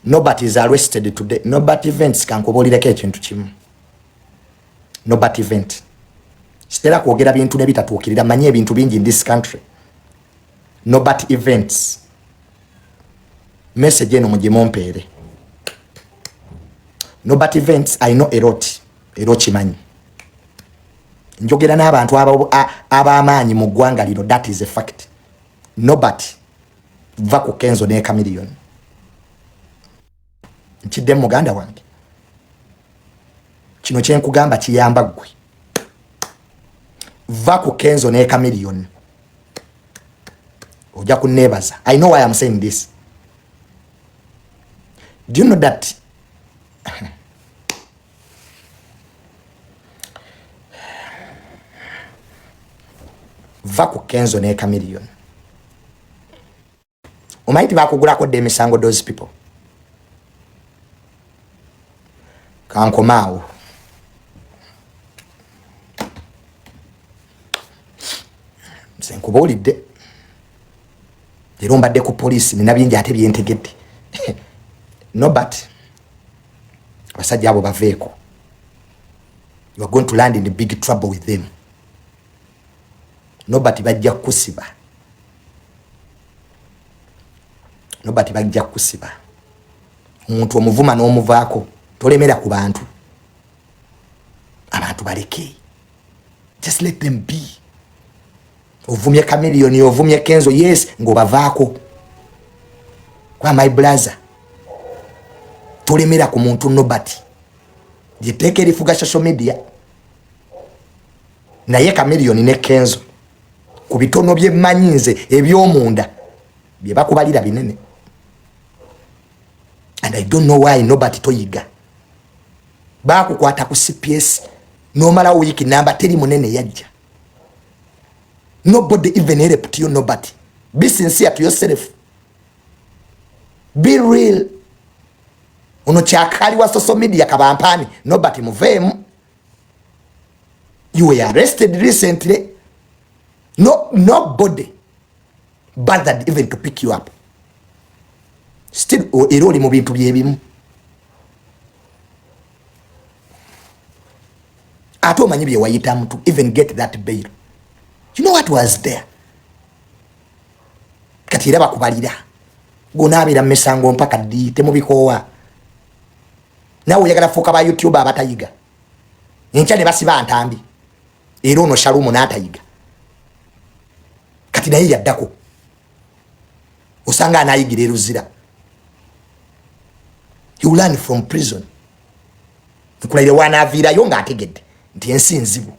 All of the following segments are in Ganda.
Nobat is arrested today. Nobat Events kankubuulireko ekintu kimu. Nobat Event. Sitera kwogera bintu ne bitatuukirira manyi ebintu bingi in this country. Nobat Events. Message eno mugimompeere. Nobat Events I know a lot. Ero kimanyi. Njogera n'abantu ab'amaanyi mu ggwanga lino, that is a fact. Nobat va ku Kenzo ne Chameleon. Nkidde muganda wange. Kino kyenkugamba kiyamba ggwe. Va ku Kenzo ne Chameleon. Ojja kunneebaza. I know why I'm saying this. Do you know that va ku Kenzo ne Chameleon. Omaiti bakugulako emisango those people. Kankomaawo. Nkubuulidde. Leero mbadde ku poliisi nina bingi ate byentegedde. Nobat. Abasajja abo baveeko. You are going to land in the big trouble with them. Nobat bajja kusiba. Nobat bajja kusiba. Omuntu omuvuma n'omuvaako tolemera ku bantu. Abantu baleke. Just let them be. Ovumye Chameleon, ovumye Kenzo, yes, ng'obavaako. Kwa my brother. Tolemera ku muntu Nobat. Jiteeke erifuga social media. Naye Chameleon ne Kenzo. Ku bitono by'emmanyinze eby'omunda bye bakubalira binene. And I don't know why Nobat toyiga. Bakukwata ku CPS nomala wiki namba teri munene yajja. Nobody even helped you, Nobat. Be sincere to yourself. Be real. Ono kyakali wa social media kabampani. Nobat muveemu. You were arrested recently. Nobody bothered even to pick you up. Still, eroli mu bintu byebimu. Ate omanyi bye wayitamu to even get that bail. You know what was there? Kati era bakubalira. Gonaabira mmesango mpaka ddi temubikoowa. Nawe oyagala fuuka ba YouTuber abatayiga. Enkya ne basiba ntambi. Era ono Shalumu n'atayiga. Kati naye yaddako. Osanga anayigira Luzira. You learn from prison. Nkulaire wanaaviirayo ng'ategedde nti ensi nzibu.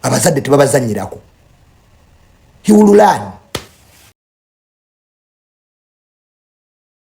Abazadde tebabazannyirako. He will learn.